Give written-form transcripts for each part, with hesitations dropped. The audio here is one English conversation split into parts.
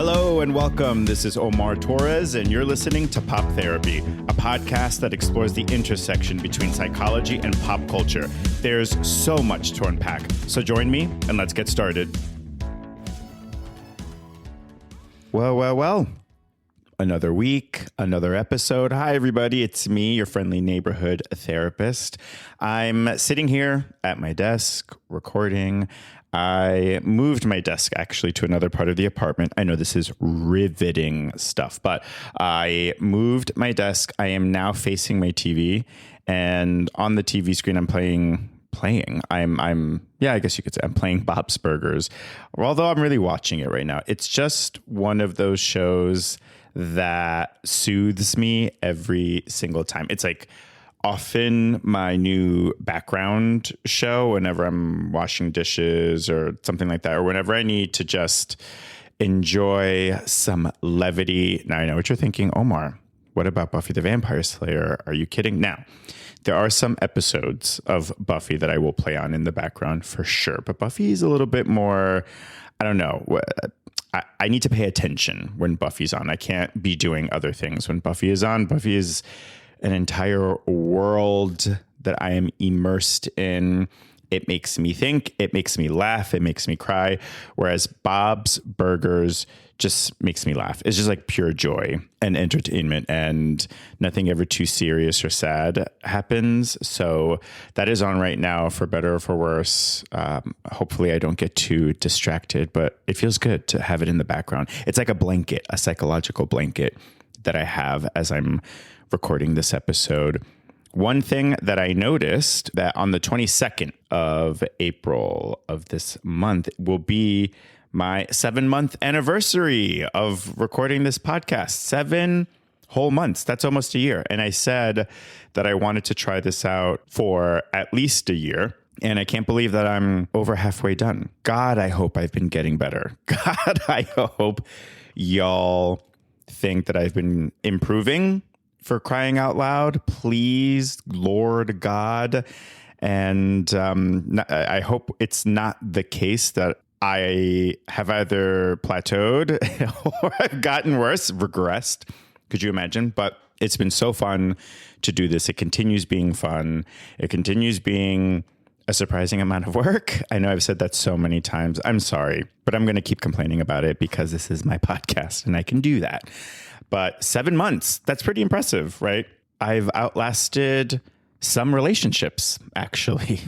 Hello and welcome. This is Omar Torres, and you're listening to Pop Therapy, a podcast that explores the intersection between psychology and pop culture. There's so much to unpack, so join me and let's get started. Well. Another week, another episode. Hi, everybody. It's me, your friendly neighborhood therapist. I'm sitting here at my desk recording. I moved my desk actually to another part of the apartment. I know this is riveting stuff, but I moved my desk. I am now facing my TV, and on the TV screen, I'm playing. I guess you could say I'm playing Bob's Burgers, although I'm really watching it right now. It's just one of those shows that soothes me every single time. It's like often my new background show whenever I'm washing dishes or something like that, or whenever I need to just enjoy some levity. Now I know what you're thinking, Omar, what about Buffy the Vampire Slayer? Are you kidding? Now, there are some episodes of Buffy that I will play on in the background for sure, but Buffy is a little bit more, I don't know, I need to pay attention when Buffy's on. I can't be doing other things when Buffy is on. Buffy is an entire world that I am immersed in. It makes me think, it makes me laugh, it makes me cry. Whereas Bob's Burgers just makes me laugh. It's just like pure joy and entertainment, and nothing ever too serious or sad happens. So that is on right now, for better or for worse. Hopefully I don't get too distracted, but it feels good to have it in the background. It's like a blanket, a psychological blanket that I have as I'm recording this episode. One thing that I noticed that on the 22nd of April of this month will be my 7-month anniversary of recording this podcast. 7 whole months. That's almost a year. And I said that I wanted to try this out for at least a year. And I can't believe that I'm over halfway done. God, I hope I've been getting better. God, I hope y'all think that I've been improving, for crying out loud. Please, Lord God. And I hope it's not the case that I have either plateaued or I've gotten worse, regressed. Could you imagine? But it's been so fun to do this. It continues being fun. It continues being a surprising amount of work. I know I've said that so many times. I'm sorry, but I'm going to keep complaining about it because this is my podcast and I can do that. But 7 months, that's pretty impressive, right? I've outlasted some relationships, actually.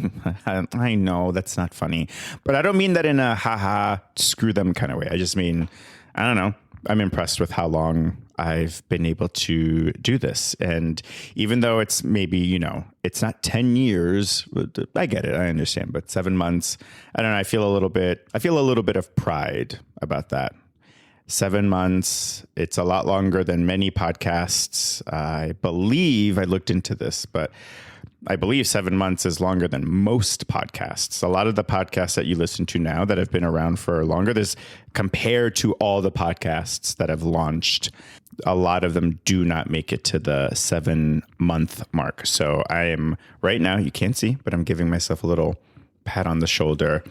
I know that's not funny, but I don't mean that in a haha, screw them kind of way. I just mean, I don't know. I'm impressed with how long I've been able to do this. And even though it's maybe, it's not 10 years, I get it. I understand. But 7 months, I don't know. I feel a little bit of pride about that. 7 months. It's a lot longer than many podcasts. I believe I looked into this, but I believe 7 months is longer than most podcasts. A lot of the podcasts that you listen to now that have been around for longer, compared to all the podcasts that have launched, a lot of them do not make it to the 7-month mark. So I am right now, you can't see, but I'm giving myself a little pat on the shoulder.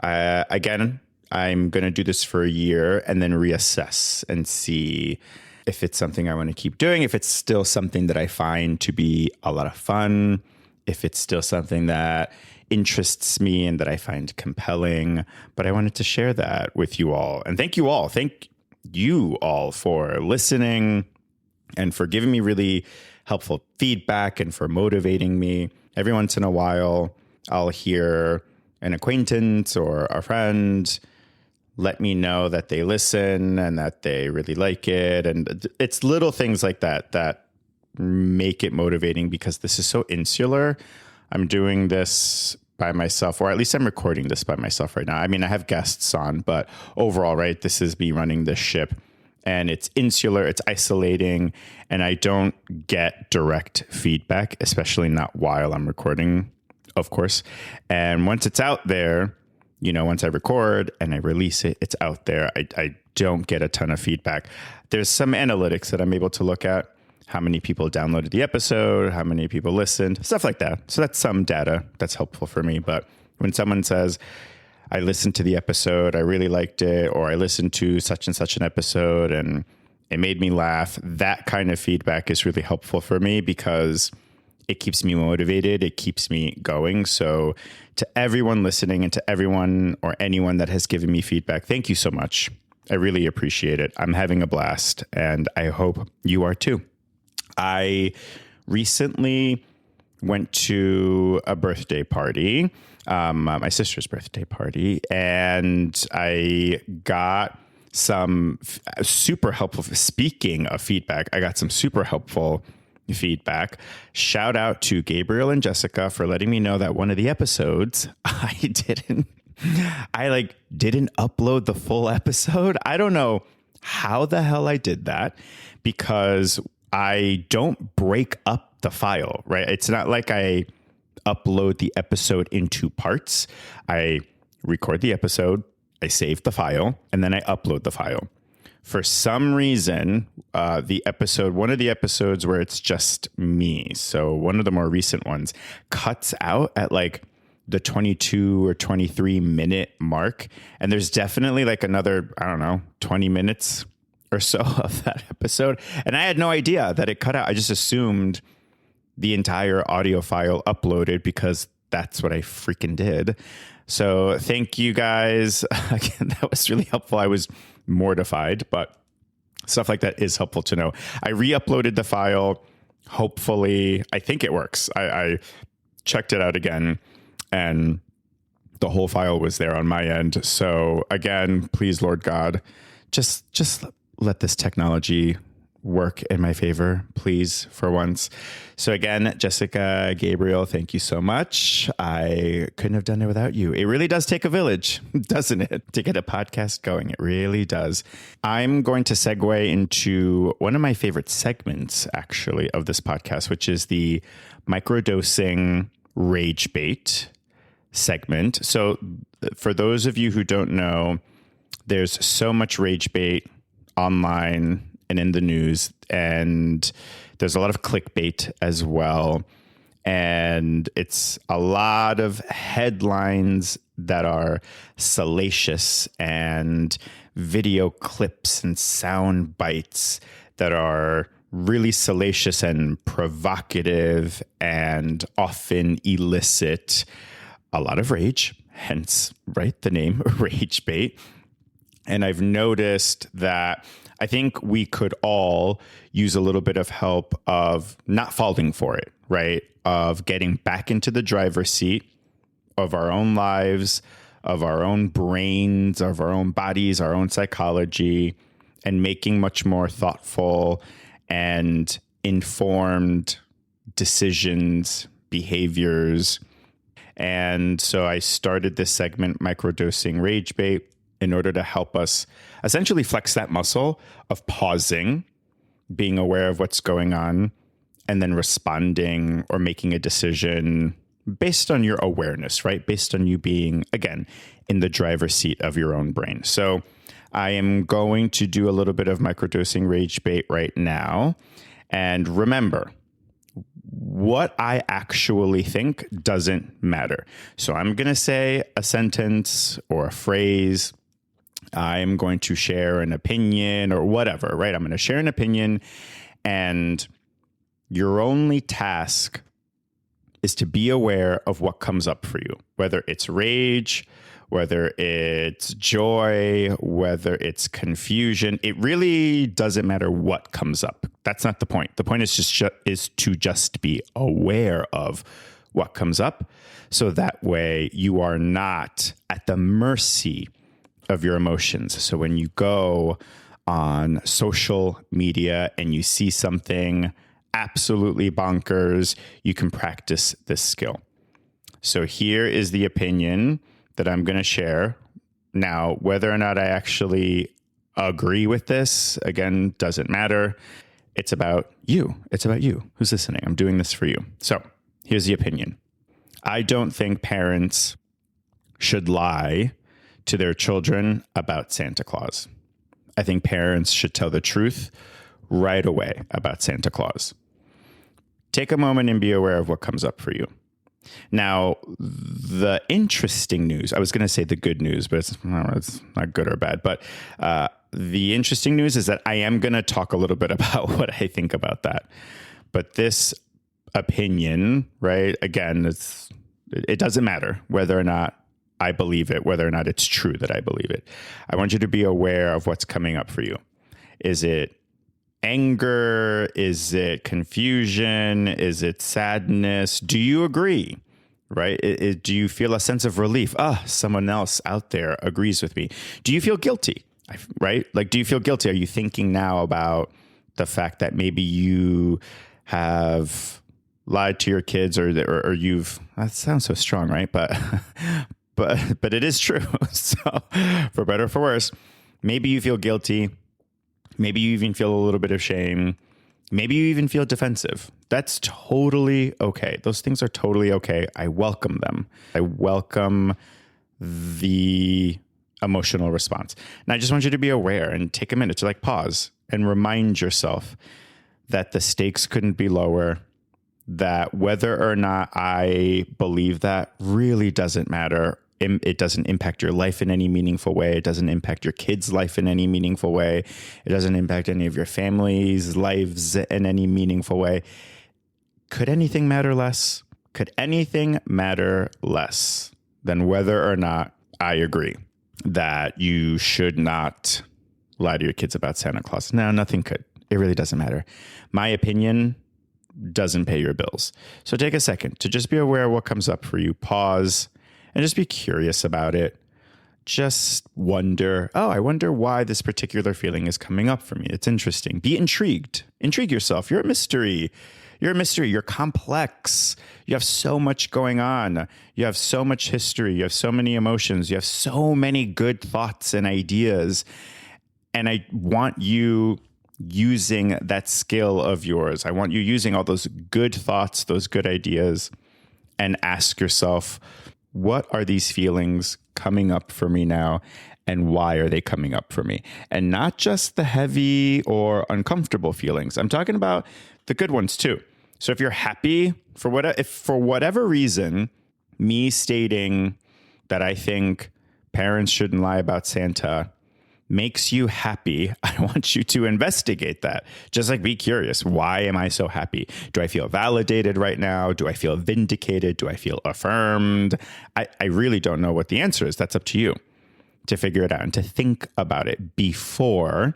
Again, I'm going to do this for a year and then reassess and see if it's something I want to keep doing, if it's still something that I find to be a lot of fun, if it's still something that interests me and that I find compelling. But I wanted to share that with you all. And thank you all. Thank you all for listening and for giving me really helpful feedback and for motivating me. Every once in a while, I'll hear an acquaintance or a friend let me know that they listen and that they really like it. And it's little things like that make it motivating, because this is so insular. I'm doing this by myself, or at least I'm recording this by myself right now. I mean, I have guests on, but overall, right, this is me running this ship, and it's insular, it's isolating, and I don't get direct feedback, especially not while I'm recording, of course. And once it's out there, once I record and I release it, it's out there. I don't get a ton of feedback. There's some analytics that I'm able to look at, how many people downloaded the episode, how many people listened, stuff like that. So that's some data that's helpful for me. But when someone says, I listened to the episode, I really liked it, or I listened to such and such an episode and it made me laugh. That kind of feedback is really helpful for me because it keeps me motivated. It keeps me going. So to everyone listening and to everyone or anyone that has given me feedback, thank you so much. I really appreciate it. I'm having a blast and I hope you are too. I recently went to a birthday party, my sister's birthday party, and I got some super helpful, speaking of feedback, I got some super helpful feedback. Shout out to Gabriel and Jessica for letting me know that one of the episodes I didn't upload the full episode. I don't know how the hell I did that because I don't break up the file, right? It's not like I upload the episode into parts. I record the episode, I save the file, and then I upload the file. For some reason, one of the episodes where it's just me, so one of the more recent ones, cuts out at like the 22 or 23 minute mark. And there's definitely like another, 20 minutes or so of that episode. And I had no idea that it cut out. I just assumed the entire audio file uploaded because that's what I freaking did. So thank you guys. Again, that was really helpful. I was mortified, but stuff like that is helpful to know. I re-uploaded the file. Hopefully, I think it works. I checked it out again and the whole file was there on my end. So again, please, Lord God, just let this technology work in my favor, please, for once. So again, Jessica, Gabriel, thank you so much. I couldn't have done it without you. It really does take a village, doesn't it, to get a podcast going? It really does. I'm going to segue into one of my favorite segments, actually, of this podcast, which is the microdosing rage bait segment. So for those of you who don't know, there's so much rage bait online and in the news, and there's a lot of clickbait as well. And it's a lot of headlines that are salacious and video clips and sound bites that are really salacious and provocative and often elicit a lot of rage, hence, right, the name rage bait. And I've noticed that I think we could all use a little bit of help of not falling for it, right? Of getting back into the driver's seat of our own lives, of our own brains, of our own bodies, our own psychology, and making much more thoughtful and informed decisions, behaviors. And so I started this segment, Microdosing Rage Bait, in order to help us essentially flex that muscle of pausing, being aware of what's going on, and then responding or making a decision based on your awareness, right? Based on you being, again, in the driver's seat of your own brain. So I am going to do a little bit of microdosing rage bait right now. And remember, what I actually think doesn't matter. So I'm going to say a sentence or a phrase. I'm going to share an opinion or whatever, right? I'm going to share an opinion, and your only task is to be aware of what comes up for you, whether it's rage, whether it's joy, whether it's confusion. It really doesn't matter what comes up. That's not the point. The point is to just be aware of what comes up, so that way you are not at the mercy of your emotions. So when you go on social media and you see something absolutely bonkers, you can practice this skill. So here is the opinion that I'm going to share. Now, whether or not I actually agree with this, again, doesn't matter. It's about you. It's about you who's listening. I'm doing this for you. So here's the opinion. I don't think parents should lie to their children about Santa Claus. I think parents should tell the truth right away about Santa Claus. Take a moment and be aware of what comes up for you. Now, the interesting news, I was going to say the good news, but it's not good or bad. But the interesting news is that I am going to talk a little bit about what I think about that. But this opinion, right, again, it doesn't matter whether or not I believe it, whether or not it's true that I believe it. I want you to be aware of what's coming up for you. Is it anger? Is it confusion? Is it sadness? Do you agree? Right? Do you feel a sense of relief? Someone else out there agrees with me. Do you feel guilty? Right? Like, do you feel guilty? Are you thinking now about the fact that maybe you have lied to your kids or you've, that sounds so strong, right? But it is true. So for better or for worse, maybe you feel guilty. Maybe you even feel a little bit of shame. Maybe you even feel defensive. That's totally okay. Those things are totally okay. I welcome them. I welcome the emotional response. And I just want you to be aware and take a minute to like pause and remind yourself that the stakes couldn't be lower, that whether or not I believe that really doesn't matter. It doesn't impact your life in any meaningful way. It doesn't impact your kids' life in any meaningful way. It doesn't impact any of your family's lives in any meaningful way. Could anything matter less? Could anything matter less than whether or not I agree that you should not lie to your kids about Santa Claus? No, nothing could. It really doesn't matter. My opinion doesn't pay your bills. So take a second to just be aware of what comes up for you. Pause. And just be curious about it. Just wonder, I wonder why this particular feeling is coming up for me. It's interesting. Be intrigued. Intrigue yourself. You're a mystery. You're a mystery. You're complex. You have so much going on. You have so much history. You have so many emotions. You have so many good thoughts and ideas. And I want you using that skill of yours. I want you using all those good thoughts, those good ideas, and ask yourself, what are these feelings coming up for me now, and why are they coming up for me? And not just the heavy or uncomfortable feelings. I'm talking about the good ones too. So if you're happy if for whatever reason, me stating that I think parents shouldn't lie about Santa makes you happy, I want you to investigate that. Just like be curious. Why am I so happy? Do I feel validated right now? Do I feel vindicated? Do I feel affirmed? I really don't know what the answer is. That's up to you to figure it out and to think about it before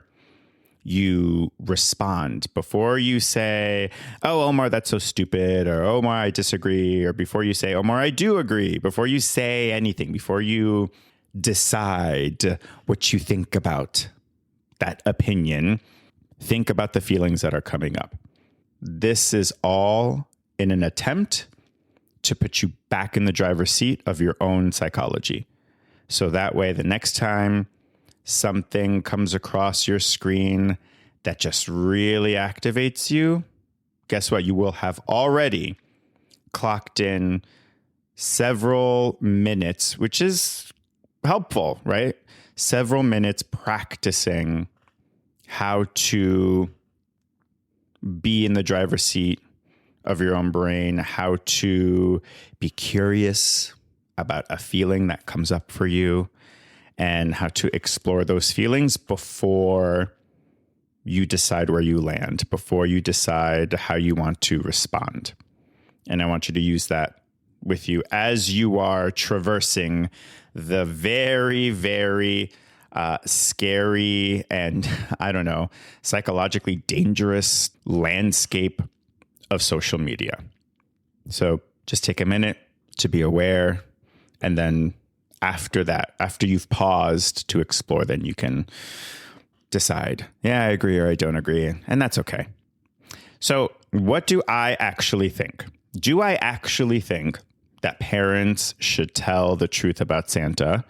you respond, before you say, oh, Omar, that's so stupid, or Omar, I disagree, or before you say, Omar, I do agree, before you say anything, before you decide what you think about that opinion, think about the feelings that are coming up. This is all in an attempt to put you back in the driver's seat of your own psychology. So that way, the next time something comes across your screen that just really activates you, guess what? You will have already clocked in several minutes, which is helpful, right? Several minutes practicing how to be in the driver's seat of your own brain, how to be curious about a feeling that comes up for you, and how to explore those feelings before you decide where you land, before you decide how you want to respond. And I want you to use that with you as you are traversing the very, very scary and, I don't know, psychologically dangerous landscape of social media. So just take a minute to be aware. And then after that, after you've paused to explore, then you can decide, yeah, I agree or I don't agree. And that's okay. So what do I actually think? Do I actually think that parents should tell the truth about Santa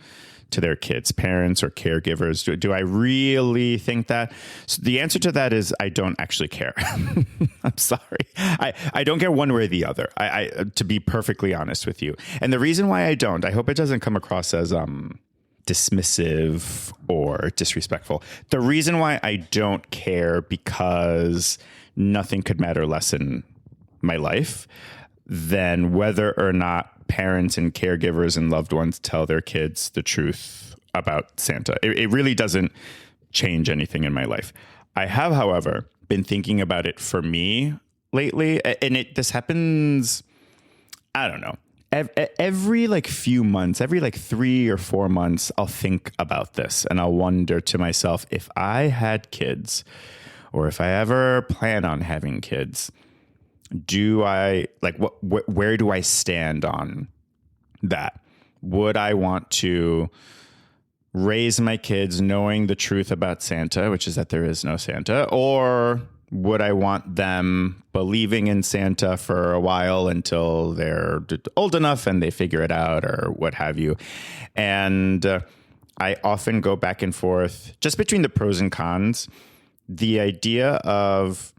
to their kids, parents or caregivers? Do I really think that? So the answer to that is I don't actually care. I'm sorry. I don't care one way or the other, to be perfectly honest with you. And the reason why I don't, I hope it doesn't come across as dismissive or disrespectful. The reason why I don't care because nothing could matter less in my life. than whether or not parents and caregivers and loved ones tell their kids the truth about Santa. It really doesn't change anything in my life. I have, however, been thinking about it for me lately, and this happens, I don't know, every like few months, every like 3 or 4 months, I'll think about this and I'll wonder to myself, if I had kids, or if I ever plan on having kids, do I like where do I stand on that? Would I want to raise my kids knowing the truth about Santa, which is that there is no Santa, or would I want them believing in Santa for a while until they're old enough and they figure it out or what have you? And I often go back and forth just between the pros and cons. The idea of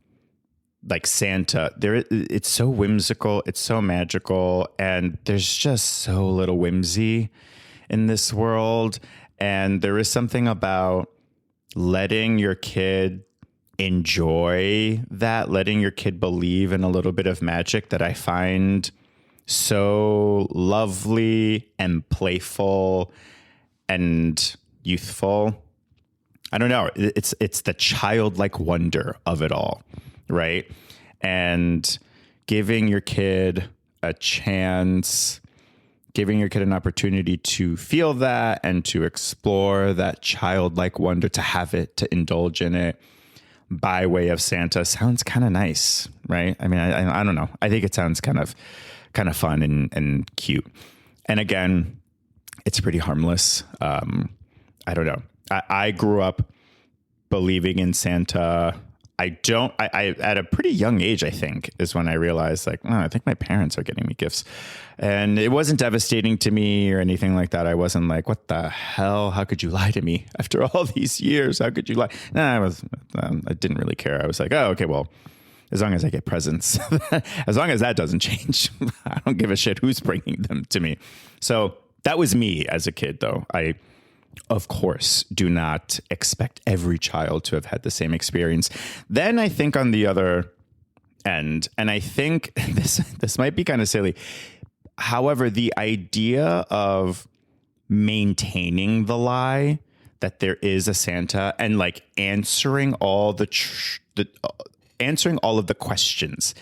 like Santa, it's so whimsical, it's so magical, and there's just so little whimsy in this world. And there is something about letting your kid enjoy that, letting your kid believe in a little bit of magic that I find so lovely and playful and youthful. I don't know. It's the childlike wonder of it all, right? And giving your kid a chance, giving your kid an opportunity to feel that and to explore that childlike wonder, to have it, to indulge in it by way of Santa sounds kind of nice, right? I mean, I don't know. I think it sounds kind of fun and cute. And again, it's pretty harmless. I don't know. I grew up believing in Santa. I at a pretty young age, I think, is when I realized, like, oh, I think my parents are getting me gifts. And it wasn't devastating to me or anything like that. I wasn't like, what the hell? How could you lie to me after all these years? How could you lie? No, I didn't really care. I was like, oh, okay, well, as long as I get presents, as long as that doesn't change, I don't give a shit who's bringing them to me. So that was me as a kid, though. I, of course, do not expect every child to have had the same experience. Then I think on the other end, and I think this might be kind of silly. However, the idea of maintaining the lie that there is a Santa and like answering all of the questions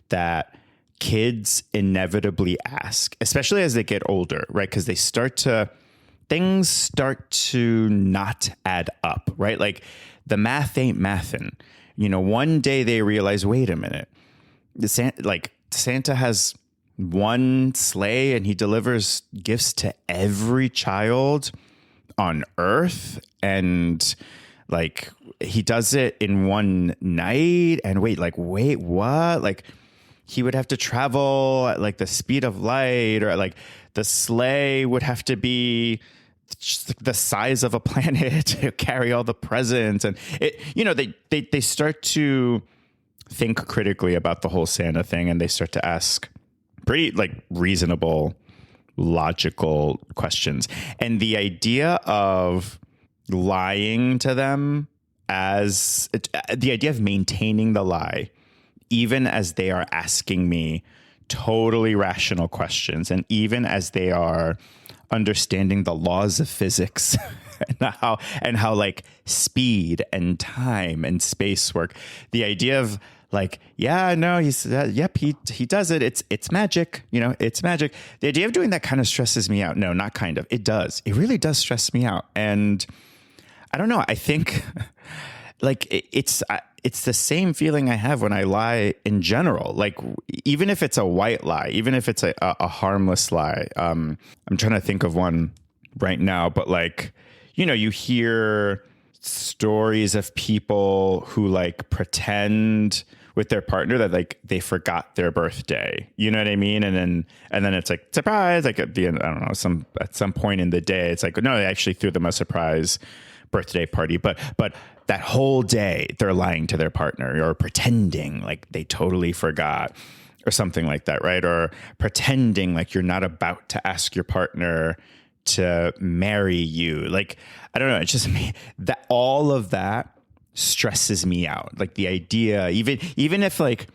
that kids inevitably ask, especially as they get older, right? Because things start to not add up, right? Like the math ain't mathin'. You know, one day they realize, wait a minute, Santa has one sleigh and he delivers gifts to every child on Earth, and like he does it in one night. And wait, what? Like he would have to travel at like the speed of light, or like the sleigh would have to be just the size of a planet to carry all the presents. And it, you know, they start to think critically about the whole Santa thing, and they start to ask pretty like reasonable, logical questions. And the idea of lying to them, the idea of maintaining the lie, even as they are asking me totally rational questions, and even as they are understanding the laws of physics and how like speed and time and space work. The idea of like, yeah, no, he does it. It's magic. You know, it's magic. The idea of doing that kind of stresses me out. No, not kind of. It does. It really does stress me out. And I don't know. I think like it's the same feeling I have when I lie in general. Like even if it's a white lie, even if it's a harmless lie. I'm trying to think of one right now, but like, you know, you hear stories of people who like pretend with their partner that like they forgot their birthday. You know what I mean? And then it's like surprise, like at the end, I don't know, at some point in the day, it's like, no, they actually threw them a surprise birthday party, but that whole day they're lying to their partner or pretending like they totally forgot or something like that, right? Or pretending like you're not about to ask your partner to marry you. Like, I don't know. It's just me that all of that stresses me out. Like the idea, even if like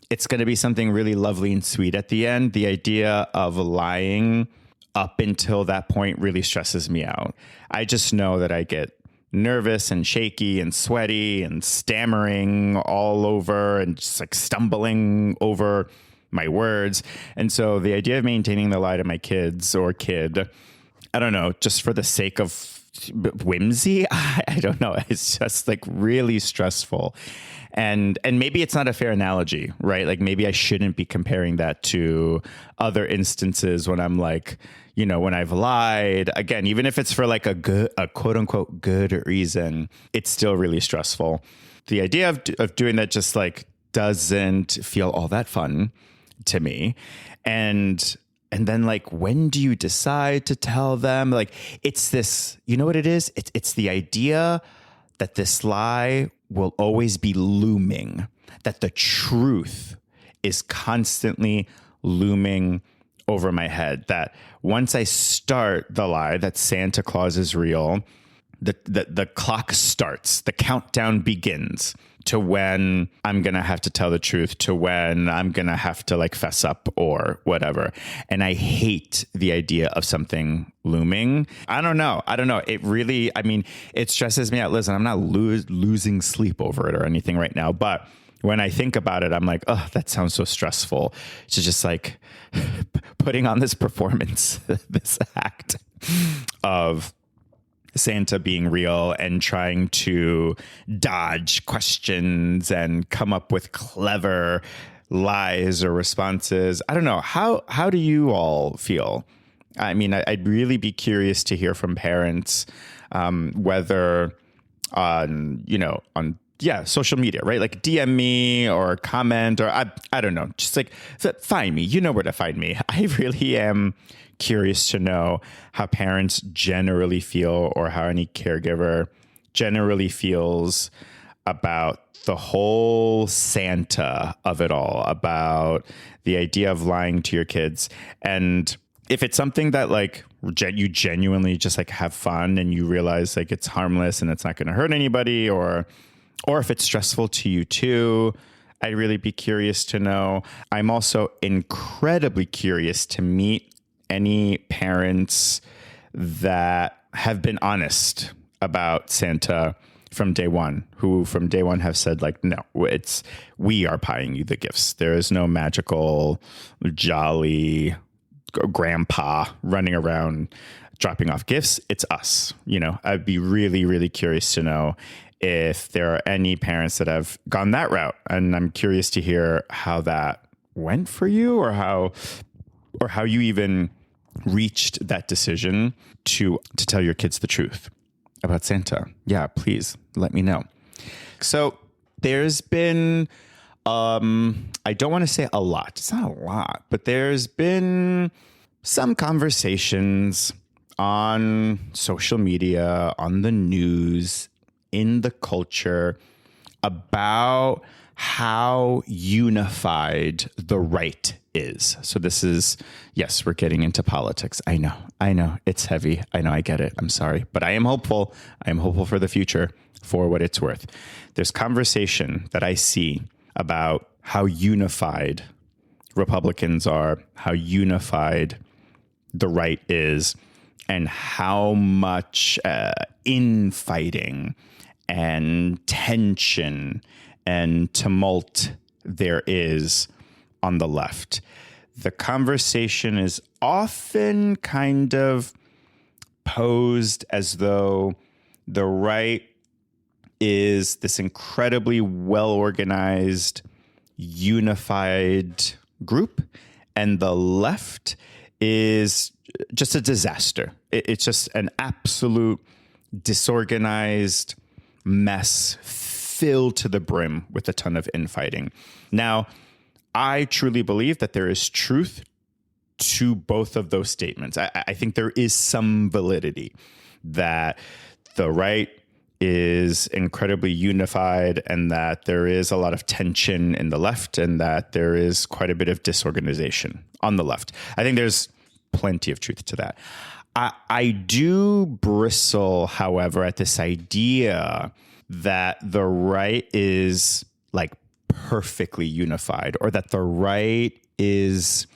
it's going to be something really lovely and sweet at the end. The idea of lying up until that point really stresses me out. I just know that I get nervous and shaky and sweaty and stammering all over and just like stumbling over my words. And so the idea of maintaining the lie to my kids or kid, I don't know, just for the sake of whimsy, I don't know. It's just like really stressful. And maybe it's not a fair analogy, right? Like maybe I shouldn't be comparing that to other instances when I'm like, you know, when I've lied, again, even if it's for like a quote unquote good reason, it's still really stressful. The idea of doing that just like doesn't feel all that fun to me. And then like, when do you decide to tell them? Like, it's this, you know what it is? It's the idea that this lie will always be looming, that the truth is constantly looming over my head, that once I start the lie that Santa Claus is real, the clock starts, the countdown begins to when I'm going to have to tell the truth, to when I'm going to have to like fess up or whatever. And I hate the idea of something looming. I don't know. It really, I mean, it stresses me out. Listen, I'm not losing sleep over it or anything right now, but when I think about it, I'm like, oh, that sounds so stressful. To just like putting on this performance, this act of Santa being real and trying to dodge questions and come up with clever lies or responses. I don't know. How do you all feel? I mean, I'd really be curious to hear from parents, whether on social media, right? Like DM me or comment, or I don't know, just like find me. You know where to find me. I really am curious to know how parents generally feel, or how any caregiver generally feels about the whole Santa of it all, about the idea of lying to your kids. And if it's something that like you genuinely just like have fun and you realize like it's harmless and it's not going to hurt anybody, or if it's stressful to you too, I'd really be curious to know. I'm also incredibly curious to meet any parents that have been honest about Santa from day one, who from day one have said like, no, we are buying you the gifts. There is no magical, jolly grandpa running around dropping off gifts. It's us. You know, I'd be really, really curious to know if there are any parents that have gone that route. And I'm curious to hear how that went for you, or how you even reached that decision to tell your kids the truth about Santa. Yeah, please let me know. So there's been, I don't want to say a lot. It's not a lot, but there's been some conversations on social media, on the news, in the culture about how unified the right is. So this is, yes, we're getting into politics. I know it's heavy. I know, I get it. I'm sorry, but I am hopeful. I am hopeful for the future, for what it's worth. There's conversation that I see about how unified Republicans are, how unified the right is, and how much infighting and tension and tumult there is on the left. The conversation is often kind of posed as though the right is this incredibly well-organized, unified group, and the left is just a disaster. It's just an absolute disorganized mess filled to the brim with a ton of infighting. Now, I truly believe that there is truth to both of those statements. I think there is some validity that the right is incredibly unified, and that there is a lot of tension in the left, and that there is quite a bit of disorganization on the left. I think there's plenty of truth to that. I do bristle, however, at this idea that the right is like perfectly unified, or that the right is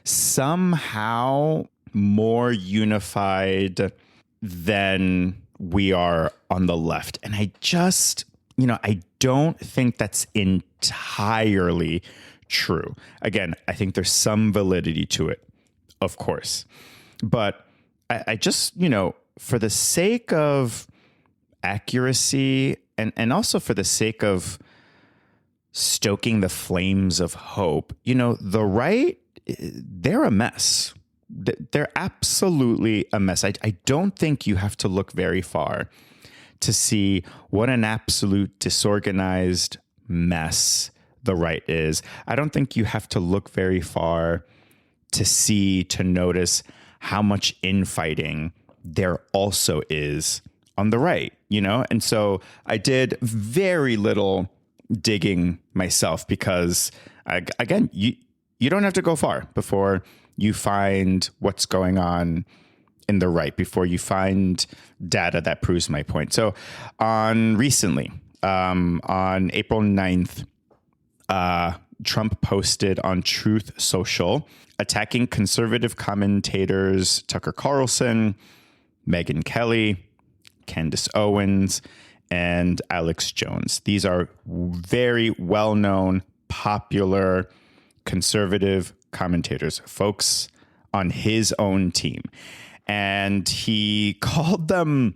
somehow more unified than we are on the left. And I just, I don't think that's entirely true. Again, I think there's some validity to it, of course. But I just, for the sake of accuracy and also for the sake of stoking the flames of hope, the right, they're a mess. They're absolutely a mess. I don't think you have to look very far to see what an absolute disorganized mess the right is. I don't think you have to look very far to notice how much infighting there also is on the right, And so I did very little digging myself because, again, you don't have to go far before you find what's going on in the right, before you find data that proves my point. So on April 9th, Trump posted on Truth Social attacking conservative commentators Tucker Carlson, Megyn Kelly, Candace Owens, and Alex Jones. These are very well-known, popular conservative commentators, folks on his own team. And he called them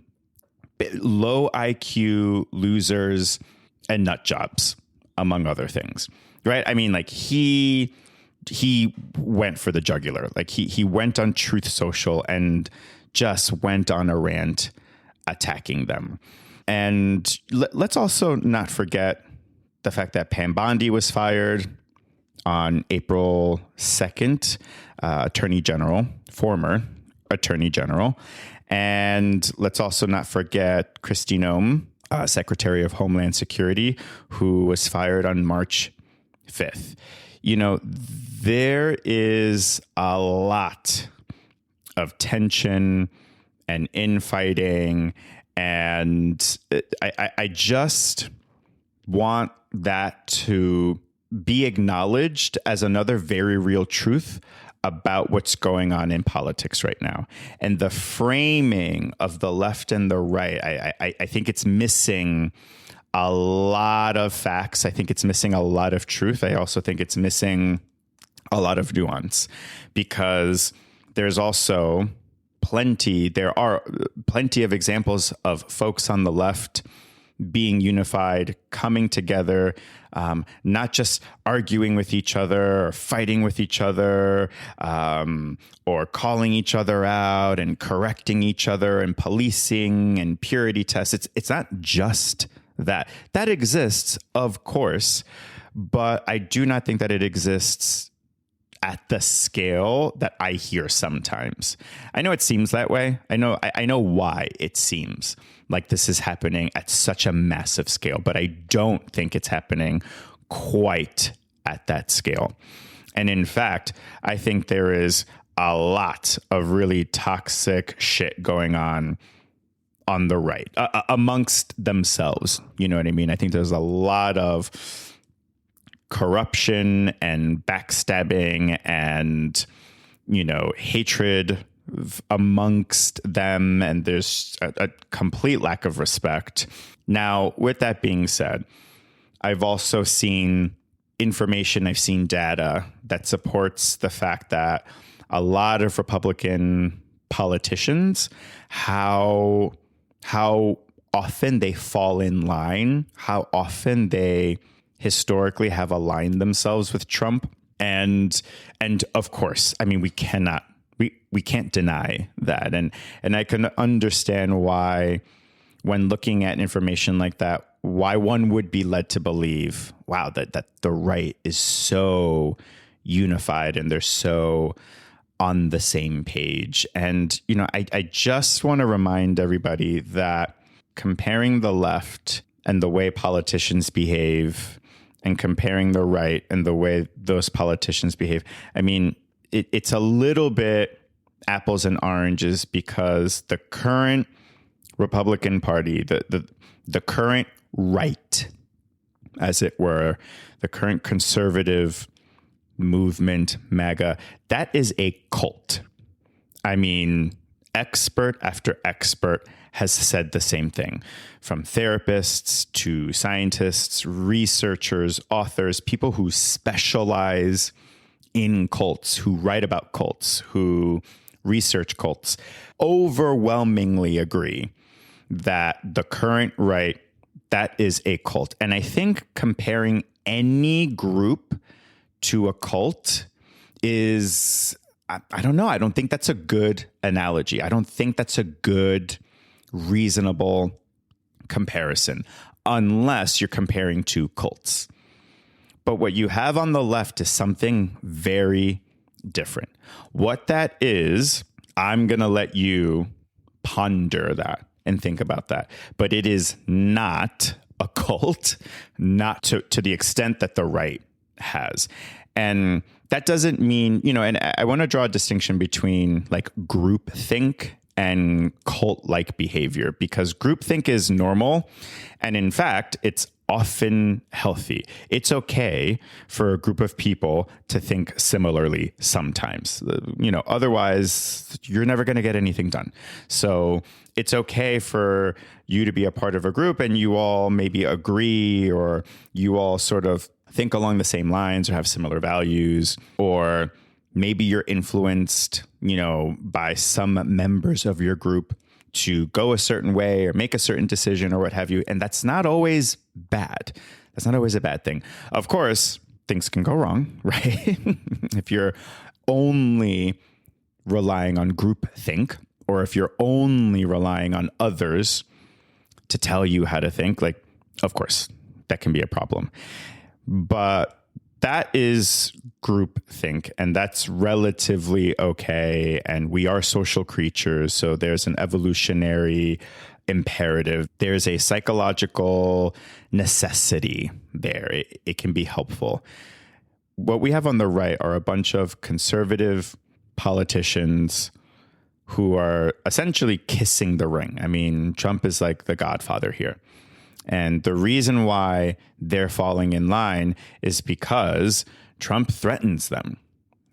low IQ losers and nut jobs, among other things, right? I mean, like he went for the jugular. Like he went on Truth Social and just went on a rant attacking them. And let's also not forget the fact that Pam Bondi was fired on April 2nd, former Attorney General. And let's also not forget Kristi Noem, Secretary of Homeland Security, who was fired on March 5th. There is a lot of tension and infighting, and I just want that to be acknowledged as another very real truth about what's going on in politics right now. And the framing of the left and the right, I think it's missing a lot of facts. I think it's missing a lot of truth. I also think it's missing a lot of nuance, because there are plenty of examples of folks on the left being unified, coming together, not just arguing with each other or fighting with each other, or calling each other out and correcting each other and policing and purity tests. It's not just that. That exists, of course, but I do not think that it exists at the scale that I hear sometimes. I know it seems that way. I know why it seems like this is happening at such a massive scale, but I don't think it's happening quite at that scale. And in fact, I think there is a lot of really toxic shit going on the right, amongst themselves. You know what I mean? I think there's a lot of corruption and backstabbing and, hatred amongst them. And there's a complete lack of respect. Now, with that being said, I've also seen information, I've seen data that supports the fact that a lot of Republican politicians, how often they fall in line, how often they historically have aligned themselves with Trump. And of course, I mean, we can't deny that. And I can understand why, when looking at information like that, why one would be led to believe, wow, that the right is so unified and they're so on the same page. And, I just want to remind everybody that comparing the left and the way politicians behave and comparing the right and the way those politicians behave, I mean, it's a little bit apples and oranges, because the current Republican Party, the current right, as it were, the current conservative movement, MAGA, that is a cult. I mean, expert after expert has said the same thing, from therapists to scientists, researchers, authors, people who specialize in cults, who write about cults, who research cults, overwhelmingly agree that the current right, that is a cult. And I think comparing any group to a cult is, I don't know. I don't think that's a good analogy. I don't think that's a good, reasonable comparison, unless you're comparing two cults. But what you have on the left is something very different. What that is, I'm going to let you ponder that and think about that. But it is not a cult, not to the extent that the right has. And that doesn't mean, and I want to draw a distinction between like groupthink and cult-like behavior, because groupthink is normal. And in fact, it's often healthy. It's okay for a group of people to think similarly sometimes. Otherwise you're never going to get anything done. So it's okay for you to be a part of a group and you all maybe agree, or you all sort of think along the same lines or have similar values, or maybe you're influenced, by some members of your group to go a certain way or make a certain decision or what have you. And that's not always bad. That's not always a bad thing. Of course, things can go wrong, right? If you're only relying on groupthink, or if you're only relying on others to tell you how to think, like, of course, that can be a problem. But that is groupthink, and that's relatively okay. And we are social creatures, so there's an evolutionary imperative. There's a psychological necessity there. It can be helpful. What we have on the right are a bunch of conservative politicians who are essentially kissing the ring. I mean, Trump is like the godfather here. And the reason why they're falling in line is because Trump threatens them.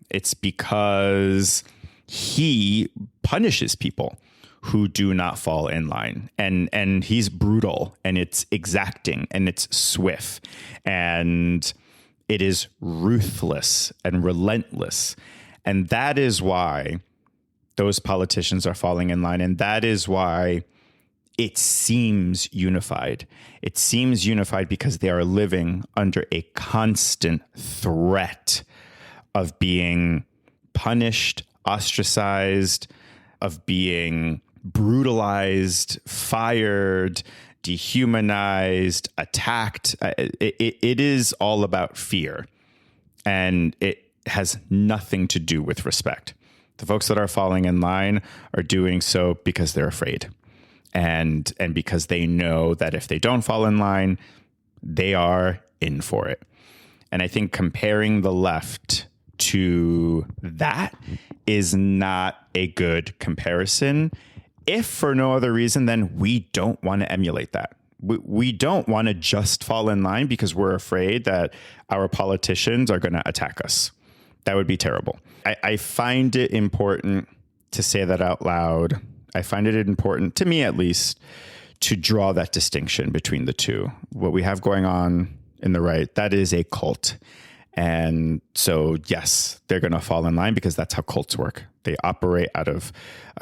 It's because he punishes people who do not fall in line. And he's brutal, and it's exacting, and it's swift, and it is ruthless and relentless. And that is why those politicians are falling in line. And that is why it seems unified. It seems unified because they are living under a constant threat of being punished, ostracized, of being brutalized, fired, dehumanized, attacked. It is all about fear, and it has nothing to do with respect. The folks that are falling in line are doing so because they're afraid. And because they know that if they don't fall in line, they are in for it. And I think comparing the left to that is not a good comparison, if for no other reason than we don't want to emulate that. We don't want to just fall in line because we're afraid that our politicians are going to attack us. That would be terrible. I find it important to say that out loud. I find it important, to me at least, to draw that distinction between the two. What we have going on in the right, that is a cult. And so, yes, they're going to fall in line because that's how cults work. They operate out of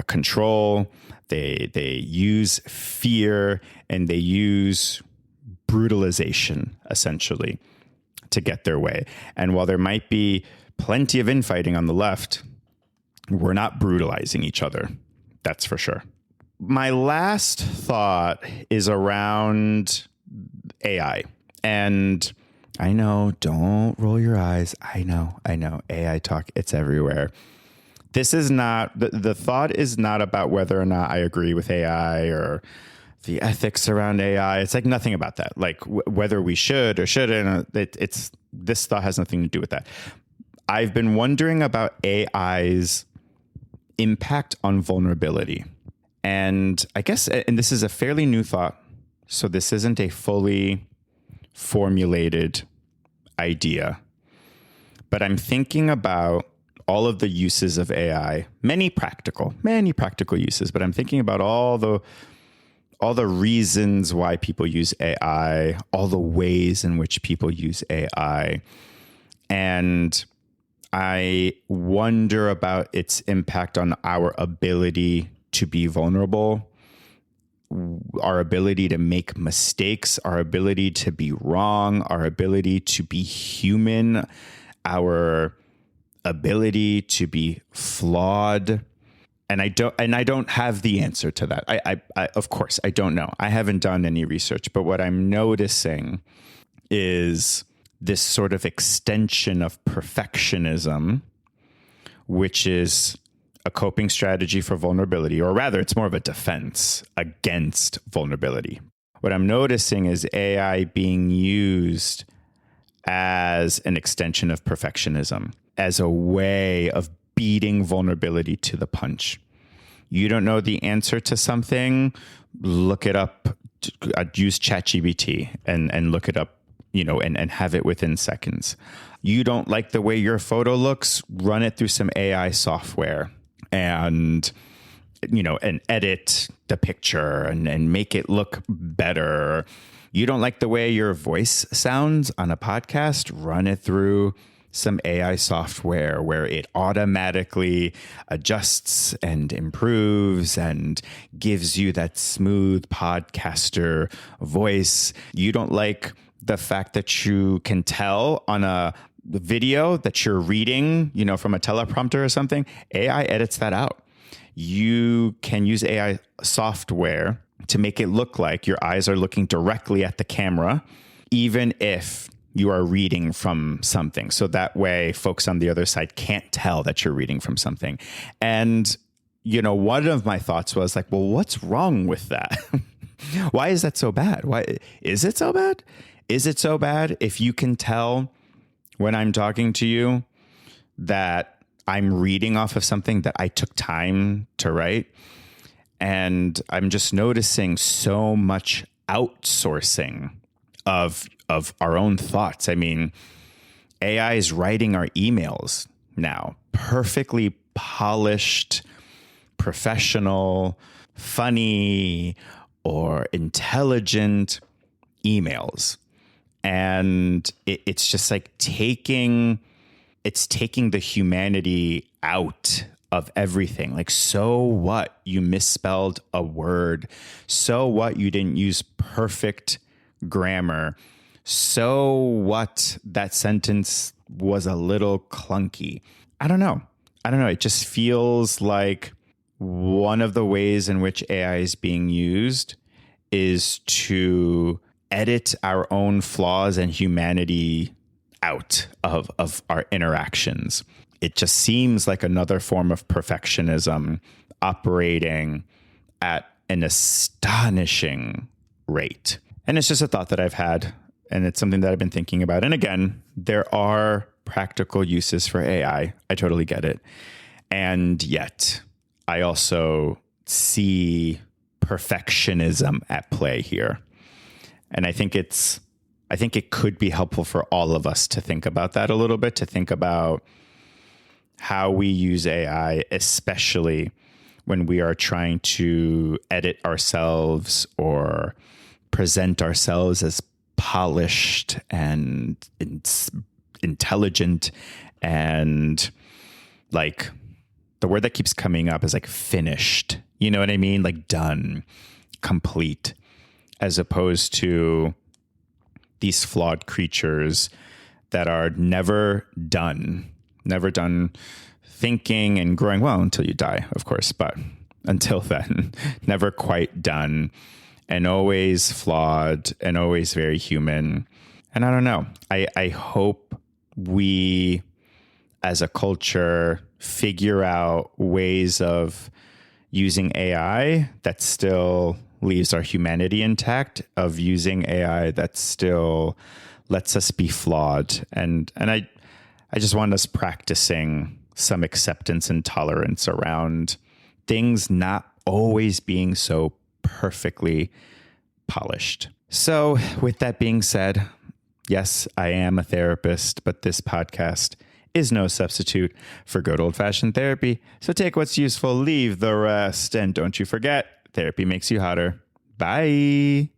control. They use fear, and they use brutalization, essentially, to get their way. And while there might be plenty of infighting on the left, we're not brutalizing each other. That's for sure. My last thought is around AI. And I know, don't roll your eyes. I know. AI talk, it's everywhere. This is not, the thought is not about whether or not I agree with AI or the ethics around AI. It's like nothing about that. Like whether we should or shouldn't, this thought has nothing to do with that. I've been wondering about AI's impact on vulnerability. And I guess, and this is a fairly new thought, so this isn't a fully formulated idea, but I'm thinking about all of the uses of AI, many practical uses, but I'm thinking about all the reasons why people use AI, all the ways in which people use AI. And I wonder about its impact on our ability to be vulnerable, our ability to make mistakes, our ability to be wrong, our ability to be human, our ability to be flawed. And I don't have the answer to that. I of course, I don't know. I haven't done any research, but what I'm noticing is this sort of extension of perfectionism, which is a coping strategy for vulnerability, or rather, it's more of a defense against vulnerability. What I'm noticing is AI being used as an extension of perfectionism, as a way of beating vulnerability to the punch. You don't know the answer to something, look it up, use ChatGPT and look it up, and have it within seconds. You don't like the way your photo looks, run it through some AI software and edit the picture and make it look better. You don't like the way your voice sounds on a podcast, run it through some AI software where it automatically adjusts and improves and gives you that smooth podcaster voice. You don't like the fact that you can tell on a video that you're reading, from a teleprompter or something. AI edits that out. You can use AI software to make it look like your eyes are looking directly at the camera, even if you are reading from something. So that way folks on the other side can't tell that you're reading from something. And, one of my thoughts was like, well, what's wrong with that? Why is that so bad? Why is it so bad? Is it so bad if you can tell when I'm talking to you that I'm reading off of something that I took time to write? And I'm just noticing so much outsourcing of our own thoughts. I mean, AI is writing our emails now, perfectly polished, professional, funny, or intelligent emails. And it's just like taking the humanity out of everything. Like, so what? You misspelled a word. So what? You didn't use perfect grammar. So what? That sentence was a little clunky. I don't know. It just feels like one of the ways in which AI is being used is to edit our own flaws and humanity out of our interactions. It just seems like another form of perfectionism operating at an astonishing rate. And it's just a thought that I've had, and it's something that I've been thinking about. And again, there are practical uses for AI. I totally get it. And yet, I also see perfectionism at play here. And I think it could be helpful for all of us to think about that a little bit, to think about how we use AI, especially when we are trying to edit ourselves or present ourselves as polished and intelligent, and like the word that keeps coming up is like finished. You know what I mean? Like done, complete, as opposed to these flawed creatures that are never done thinking and growing, well, until you die, of course, but until then, never quite done, and always flawed and always very human. And I don't know, I hope we as a culture figure out ways of using AI that still leaves our humanity intact, of using AI that still lets us be flawed. And I just want us practicing some acceptance and tolerance around things not always being so perfectly polished. So with that being said, Yes, I am a therapist, but this podcast is no substitute for good old-fashioned therapy. So take what's useful, leave the rest, and don't you forget, therapy makes you hotter. Bye.